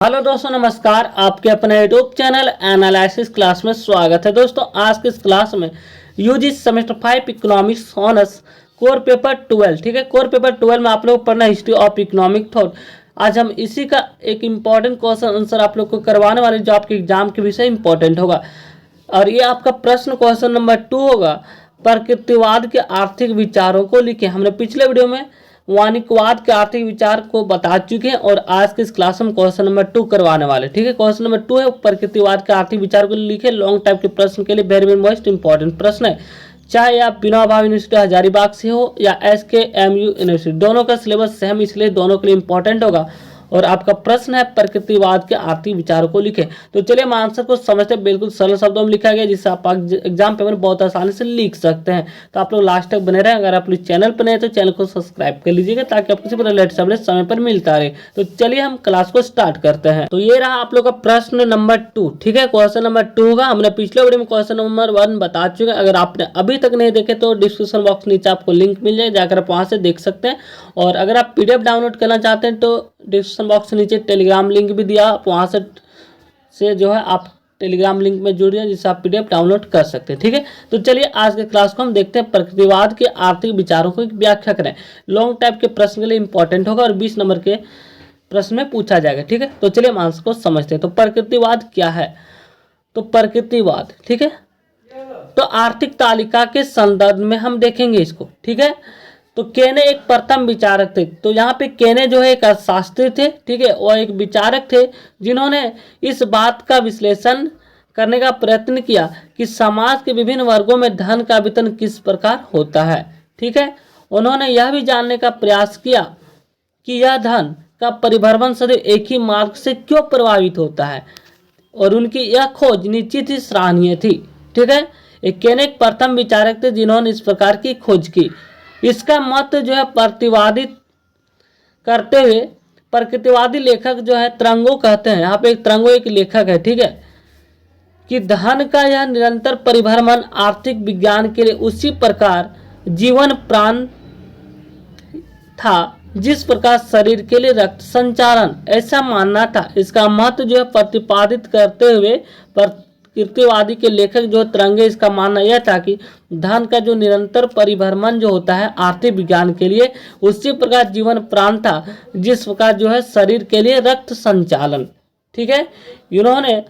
Hello दोस्तों, नमस्कार। आपके अपने यूट्यूब चैनल एनालिसिस क्लास में स्वागत है। दोस्तों, आज के इस क्लास में UG semester 5 economics honours core paper 12, ठीक है। कोर पेपर 12 में आप लोग पढ़ना हिस्ट्री ऑफ इकोनॉमिक थॉट। आज हम इसी का एक इम्पॉर्टेंट क्वेश्चन आंसर आप लोग को करवाने वाले, जो आपके एग्जाम के विषय इंपॉर्टेंट होगा। और ये आपका प्रश्न क्वेश्चन नंबर 2 होगा। प्रकृतिवाद के आर्थिक विचारों को लिखें। हमने पिछले वीडियो में वाणिज्यवाद के आर्थिक विचार को बता चुके हैं और आज के इस क्लास में क्वेश्चन नंबर 2 करवाने वाले, ठीक है। क्वेश्चन नंबर 2 है प्रकृतिवाद के आर्थिक विचार को लिखे। लॉन्ग टाइप के प्रश्न के लिए वेरी वेरी मोस्ट इंपॉर्टेंट प्रश्न है। चाहे आप विनोबा भावे यूनिवर्सिटी हजारीबाग से हो या SKMU यूनिवर्सिटी, दोनों का सिलेबस सेम, इसलिए दोनों के लिए इंपॉर्टेंट होगा। और आपका प्रश्न है प्रकृतिवाद के आर्थिक विचारों को लिखे। तो चलिए हम आंसर को समझते हैं। बिल्कुल सरल शब्दों में लिखा गया, जिससे आप एग्जाम पेपर बहुत आसानी से लिख सकते हैं। तो आप लोग लास्ट तक बने रहें। अगर आप लोग चैनल पर नए तो चैनल को सब्सक्राइब कर लीजिएगा, ताकि आपको किसी भी लेटेस्ट अपडेट समय पर मिलता रहे। तो चलिए हम क्लास को स्टार्ट करते हैं। तो ये रहा आप लोग का प्रश्न नंबर 2, ठीक है। क्वेश्चन नंबर 2 होगा। हमने पिछले वीडियो में क्वेश्चन नंबर 1 बता चुके हैं। अगर आपने अभी तक नहीं देखे तो डिस्क्रिप्शन बॉक्स नीचे आपको लिंक मिल जाए, जाकर आप वहां से देख सकते हैं। और अगर आप PDF डाउनलोड करना चाहते हैं तो डिस्क्रिप्शन बॉक्स से नीचे टेलीग्राम लिंक भी दिया, आप वहाँ से जो है आप टेलीग्राम लिंक में जुड़िए, जिससे आप PDF डाउनलोड कर सकते हैं, ठीक है। तो चलिए आज के क्लास को हम देखते हैं। प्रकृतिवाद के आर्थिक विचारों को व्याख्या करें। लॉन्ग टाइप के प्रश्न के लिए इंपॉर्टेंट होगा और 20 नंबर के प्रश्न में पूछा जाएगा, ठीक है। तो चलिए हम आंसर को समझते हैं। तो प्रकृतिवाद क्या है? तो प्रकृतिवाद, ठीक है, तो आर्थिक तालिका के संदर्भ में हम देखेंगे इसको, ठीक है। तो केने एक प्रथम विचारक थे। तो यहाँ पे केने जो है एक अर्थशास्त्री थे, ठीक है, और एक विचारक थे, जिन्होंने इस बात का विश्लेषण करने का प्रयत्न किया कि समाज के विभिन्न वर्गों में धन का वितरण किस प्रकार होता है, ठीक है। उन्होंने यह भी जानने का प्रयास किया कि यह धन का परिभ्रमण सदैव एक ही मार्ग से क्यों प्रभावित होता है, और उनकी यह खोज निश्चित ही सराहनीय थी, ठीक है। एक केने एक प्रथम विचारक थे, जिन्होंने इस प्रकार की खोज की। इसका मत जो है प्रतिवादित करते हुए प्रकृतिवादी लेखक जो है त्रंगो कहते हैं, यहाँ पे एक त्रंगो एक लेखक है, ठीक है, कि धन का यह निरंतर परिभ्रमण आर्थिक विज्ञान के लिए उसी प्रकार जीवन प्राण था जिस प्रकार शरीर के लिए रक्त संचारण, ऐसा मानना था। इसका महत्व जो है प्रतिपादित करते हुए प्रकृतिवादी के लेखक जो तरंगे, इसका मानना यह था कि धन का जो निरंतर परिभ्रमण जो होता है आर्थिक विज्ञान के लिए उसी प्रकार जीवन प्राण था जिस प्रकार जो है शरीर के लिए रक्त संचालन, ठीक है। इन्होंने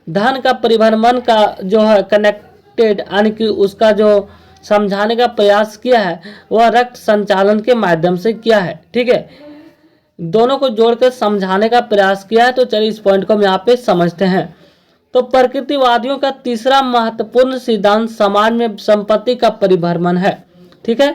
धन का परिभ्रमण का जो है कनेक्टेड, यानी कि उसका जो समझाने का प्रयास किया है वह रक्त संचालन के माध्यम से किया है, ठीक है। दोनों को जोड़कर समझाने का प्रयास किया है। तो चलिए इस पॉइंट को हम यहाँ पे समझते हैं। तो प्रकृतिवादियों का तीसरा महत्वपूर्ण सिद्धांत समाज में संपत्ति का परिभ्रमण है, ठीक है।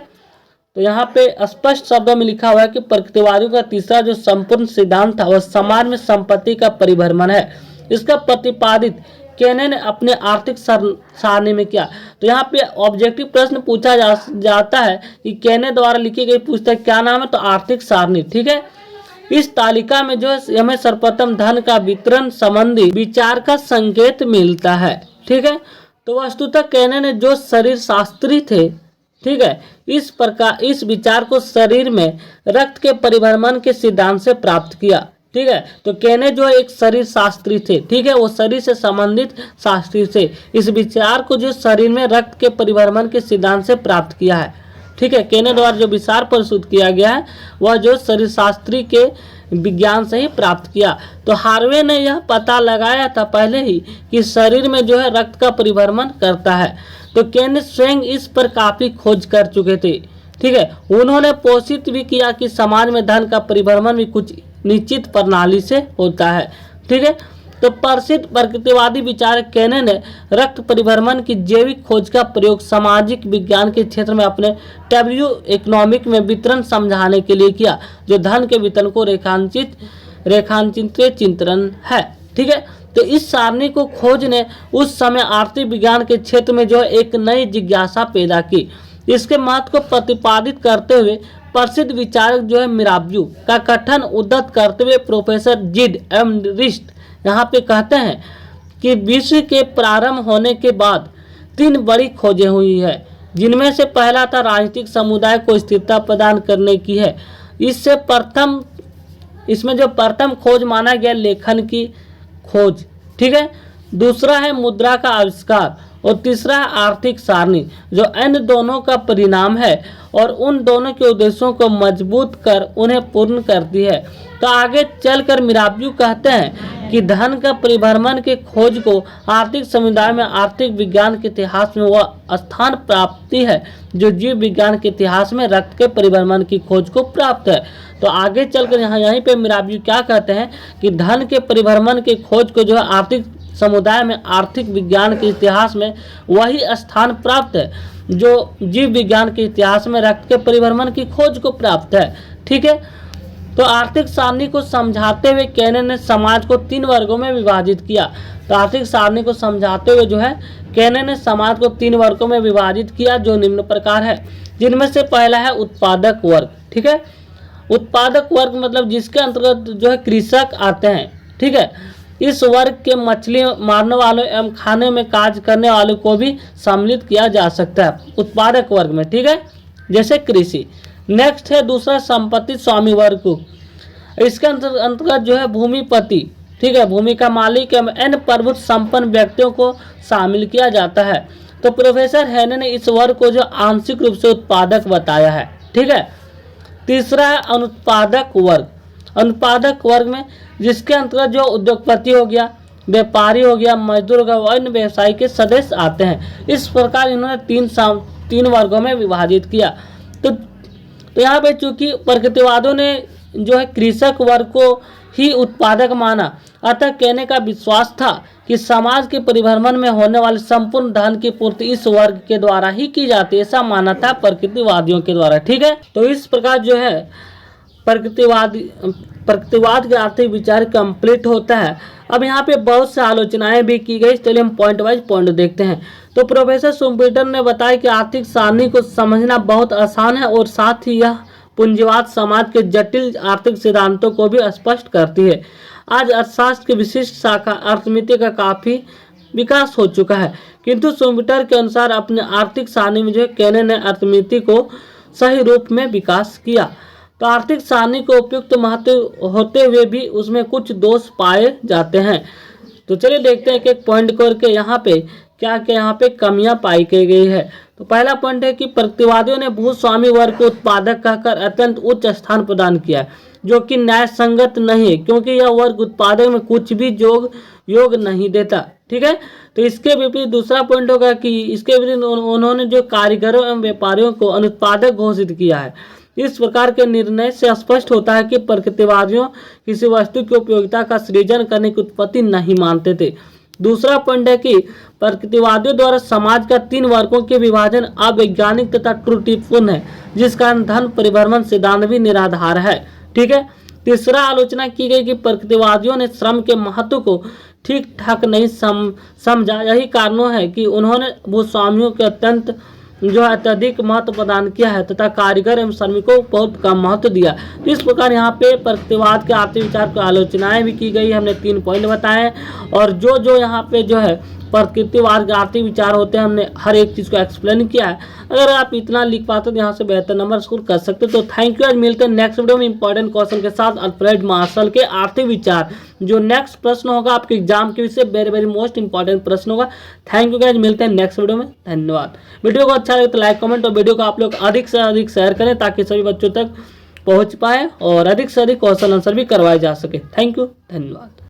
तो यहाँ पे स्पष्ट शब्दों में लिखा हुआ है कि प्रकृतिवादियों का तीसरा जो संपूर्ण सिद्धांत था वह समाज में संपत्ति का परिभ्रमण है। इसका प्रतिपादित केने ने अपने आर्थिक सारणी में किया। तो यहाँ पे ऑब्जेक्टिव प्रश्न पूछा जाता है कि केने द्वारा लिखी गई पुस्तक क्या नाम है? तो आर्थिक सारणी, ठीक है। इस तालिका में जो है हमें सर्वप्रथम धन का वितरण संबंधी विचार का संकेत मिलता है, ठीक है। तो वस्तुतः केने ने जो शरीर शास्त्री थे, ठीक है, इस प्रकार इस विचार को शरीर में रक्त के परिभ्रमण के सिद्धांत से प्राप्त किया, ठीक है। तो केने जो एक शरीर शास्त्री थे, ठीक है, वो शरीर से संबंधित शास्त्री थे। इस विचार को जो शरीर में रक्त के परिभ्रमण के सिद्धांत से प्राप्त किया है, ठीक है। केने द्वारा जो विचार प्रस्तुत किया गया है वह जो शरीर शास्त्री के विज्ञान से ही प्राप्त किया। तो हार्वे ने यह पता लगाया था पहले ही कि शरीर में जो है रक्त का परिभ्रमण करता है। तो केने स्वयं इस पर काफी खोज कर चुके थे, ठीक है। उन्होंने पोषित भी किया कि समाज में धन का परिभ्रमण भी कुछ निश्चित प्रणाली से होता है, ठीक है। तो प्रसिद्ध प्रकृतिवादी विचारक केने ने रक्त परिभ्रमण की जैविक खोज का प्रयोग सामाजिक विज्ञान के क्षेत्र में अपने W इकोनॉमिक में वितरण समझाने के लिए किया, जो धन के वितरण को रेखांकित चिंतन है, ठीक है। तो इस सारणी को खोज ने उस समय आर्थिक विज्ञान के क्षेत्र में जो है एक नई जिज्ञासा पैदा की। इसके महत्व को प्रतिपादित करते हुए प्रसिद्ध विचारक जो है मिराब्यू का कथन उद्धत करते हुए प्रोफेसर जिड एम रिस्ट यहाँ पे कहते हैं कि विश्व के प्रारंभ होने के बाद 3 बड़ी खोजें हुई है, जिनमें से पहला था राजनीतिक समुदाय को स्थिरता प्रदान करने की है। इससे प्रथम इसमें जो प्रथम खोज माना गया लेखन की खोज, ठीक है। दूसरा है मुद्रा का आविष्कार और तीसरा है आर्थिक सारणी, जो इन दोनों का परिणाम है और उन दोनों के उद्देश्यों को मजबूत कर उन्हें पूर्ण करती है। तो आगे चलकर मिराब्यू कहते हैं कि धन का परिभ्रमण की खोज को आर्थिक समुदाय में आर्थिक विज्ञान के इतिहास में वह स्थान प्राप्ति है जो जीव विज्ञान के इतिहास में रक्त के परिभ्रमण की खोज को प्राप्त है। तो आगे चलकर यहीं पे मिराब्यू क्या कहते हैं कि धन के परिभ्रमण की खोज को जो है आर्थिक समुदाय में आर्थिक विज्ञान के इतिहास में वही स्थान प्राप्त है जो जीव विज्ञान के इतिहास में रक्त के परिभ्रमण की खोज को प्राप्त है, ठीक है। तो आर्थिक सारणी को समझाते हुए केनेन ने समाज को 3 वर्गों में विभाजित किया। तो आर्थिक सारणी को समझाते हुए जो है केनेन ने समाज को 3 वर्गों में विभाजित किया जो निम्न प्रकार है, जिनमें से पहला है उत्पादक वर्ग, ठीक है। उत्पादक वर्ग मतलब जिसके अंतर्गत जो है कृषक आते हैं, ठीक है। इस वर्ग के मछली मारने वालों एवं खाने में कार्य करने वालों को भी सम्मिलित किया जा सकता है उत्पादक वर्ग में, ठीक है, जैसे कृषि। नेक्स्ट है दूसरा संपत्ति स्वामी वर्ग को, इसके अंतर्गत जो है भूमिपति, ठीक है, भूमि का मालिक एवं अन्य प्रभुत्व संपन्न व्यक्तियों को शामिल किया जाता है। तो प्रोफेसर हेने ने इस वर्ग को जो आंशिक रूप से उत्पादक बताया है, ठीक है। तीसरा है अनुत्पादक वर्ग। अनुत्पादक वर्ग में जिसके अंतर्गत जो उद्योगपति हो गया, व्यापारी हो गया, मजदूर हो गया, अन्य व्यवसाय के सदस्य आते हैं। इस प्रकार इन्होंने 3 वर्गों में विभाजित किया। तो यहाँ पे चूंकि प्रकृतिवादियों ने जो है कृषक वर्ग को ही उत्पादक माना, अतः कहने का विश्वास था कि समाज के परिभ्रमण में होने वाले संपूर्ण धन की पूर्ति इस वर्ग के द्वारा ही की जाती है, ऐसा माना था प्रकृतिवादियों के द्वारा, ठीक है। तो इस प्रकार जो है प्रकृतिवाद के आर्थिक विचार कंप्लीट होता है। अब यहाँ पे बहुत से आलोचनाएं भी की गई, चलिए हम पॉइंट वाइज पॉइंट देखते हैं। तो प्रोफेसर शुम्पेटर ने बताया कि आर्थिक सारणी को समझना बहुत आसान है और साथ ही यह पूंजीवाद समाज के जटिल आर्थिक सिद्धांतों को भी स्पष्ट करती है। आज अर्थशास्त्र की विशिष्ट शाखा अर्थमिति का काफी विकास हो चुका है, किंतु शुम्पेटर के अनुसार अपने आर्थिक सारणी में जो केनेन ने अर्थमिति को सही रूप में विकास किया। तो आर्थिक सारणी को उपयुक्त महत्व होते हुए भी उसमें कुछ दोष पाए जाते हैं। तो चलिए देखते हैं एक पॉइंट करके यहाँ पे क्या क्या यहाँ पे कमियां पाई गई है। तो पहला पॉइंट है कि प्रकृतिवादियों ने भूस्वामी वर्ग को उत्पादक कहकर अत्यंत उच्च स्थान प्रदान किया है, जो कि न्याय संगत नहीं है, क्योंकि यह वर्ग उत्पादक में कुछ भी योग नहीं देता, ठीक है। तो इसके विपरीत दूसरा पॉइंट होगा कि इसके विपरीत उन्होंने जो कारीगरों एवं व्यापारियों को अनुत्पादक घोषित किया है। इस प्रकार के निर्णय से स्पष्ट होता है कि प्रकृतिवादियों किसी वस्तु की उपयोगिता का सृजन करने की उत्पत्ति नहीं मानते थे। दूसरा पॉइंट है कि प्रकृतिवादियों द्वारा समाज का 3 वर्गों के विभाजन अवैज्ञानिक तथा त्रुटिपूर्ण है, जिस कारण धन परिभ्रमण सिद्धांत भी निराधार है, ठीक है। तीसरा आलोचना की गई कि प्रकृतिवादियों ने श्रम के महत्व को ठीक ठाक नहीं समझा। यही कारणों है कि उन्होंने भूस्वामियों के अत्यंत जो है अत्यधिक महत्व प्रदान किया है तथा कारीगर एवं श्रमिकों को बहुत कम महत्व दिया। तो इस प्रकार यहाँ पे प्रकृतिवाद के आर्थिक विचार की आलोचनाएं भी की गई, हमने 3 पॉइंट बताए और जो यहाँ पे जो है प्रकृतिवाद के आर्थिक विचार होते हैं हमने हर एक चीज़ को एक्सप्लेन किया है। अगर आप इतना लिख पाते तो यहाँ से बेहतर नंबर स्कोर कर सकते। तो थैंक यू, आज मिलते हैं नेक्स्ट वीडियो में इंपॉर्टेंट क्वेश्चन के साथ अल्फ्रेड मार्शल के आर्थिक विचार। जो नेक्स्ट प्रश्न होगा आपके एग्जाम के विषय वेरी वेरी मोस्ट इंपॉर्टेंट प्रश्न होगा। थैंक यू गाइस, मिलते हैं नेक्स्ट वीडियो में, धन्यवाद। वीडियो को अच्छा लगे तो लाइक कमेंट और वीडियो को आप लोग अधिक से अधिक शेयर करें ताकि सभी बच्चों तक पहुँच पाए और अधिक से अधिक क्वेश्चन आंसर भी करवाए जा सके। थैंक यू, धन्यवाद।